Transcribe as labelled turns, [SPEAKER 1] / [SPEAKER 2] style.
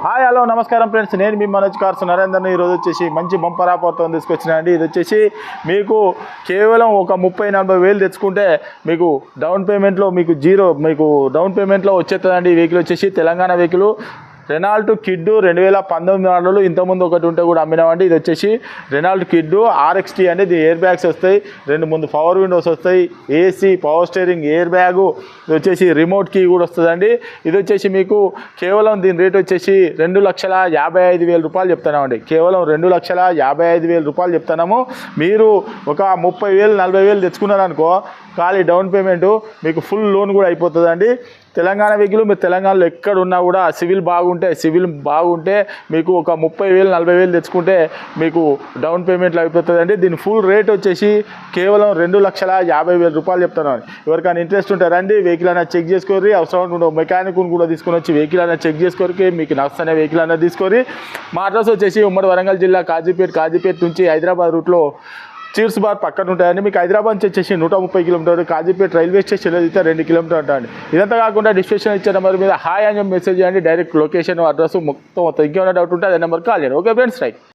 [SPEAKER 1] Hi hello నమస్కారం friends, నేను మీ Manoj cars నరేందర్ని. ఈరోజు వచ్చేసి మంచి బంపర్ ఆఫర్తో తీసుకొచ్చిన అండి. ఇది వచ్చేసి మీకు కేవలం ఒక 30-40 వేలు తెచ్చుకుంటే మీకు డౌన్ పేమెంట్లో మీకు డౌన్ పేమెంట్లో వచ్చేస్తుందండి. ఈ వెహికల్ వచ్చేసి Telangana vehicle Renault kid 2019 model. ఇంతకుముందు ఒకటి ఉంటే కూడా అమ్మినామండి. ఇది వచ్చేసి రెనాల్ట్ కిడ్ RXT అండి. ఇది ఎయిర్ బ్యాగ్స్ వస్తాయి, 2 ముందు పవర్ విండోస్ వస్తాయి, AC, power steering, air bag, ఇది వచ్చేసి రిమోట్ కీ కూడా వస్తుందండి. ఇది వచ్చేసి మీకు కేవలం దీని రేట్ వచ్చేసి 2,55,000 రూపాయలు చెప్తున్నామండి. కేవలం 2,55,000 రూపాయలు చెప్తున్నాము. మీరు ఒక 30,000-40,000 తెచ్చుకున్నారనుకో, ఖాళీ డౌన్ పేమెంట్ మీకు ఫుల్ లోన్ కూడా అయిపోతుందండి. తెలంగాణ వెహికల్ మీరు తెలంగాణలో ఎక్కడున్నా కూడా సివిల్ బాగుంటే మీకు ఒక 30,000-40,000 తెచ్చుకుంటే మీకు డౌన్ పేమెంట్లో అయిపోతుందండి. దీని ఫుల్ రేట్ వచ్చేసి కేవలం 2,50,000 రూపాయలు చెప్తున్నాను. ఎవరికైనా ఇంట్రెస్ట్ ఉంటే రండి, వెహికల్ అయినా చెక్ చేసుకోరి. అవసరం ఉంటే మెకానిక్ని కూడా తీసుకొని వచ్చి వెహికల్ అయినా చెక్ చేసుకోరికి, మీకు నచ్చనే వెహికల్ అయినా తీసుకొని. మా అడ్రస్ వచ్చేసి ఉమ్మడి వరంగల్ జిల్లా కాజీపేట నుంచి హైదరాబాద్ రూట్లో చీర్స్ బార్ పక్కన ఉంటాయండి. మీకు హైదరాబాద్ నుంచి వచ్చేసి 130 కిలోమీటర్లు, కాజీపేట రైల్వే స్టేషన్ అయితే 2 కిలోమీటర్లు ఉంటాయండి. ఇదంతా కాకుండా డిస్క్రిప్షన్ ఇచ్చే నెంబర్ మీద హాయ్ అని మెసేజ్ చేయండి. డైరెక్ట్ లొకేషన్ అడ్రస్ మొత్తం ఇంకేమైనా డౌట్ ఉంటే అదే నెంబర్ కాల్ చేయండి. Okay friends, right.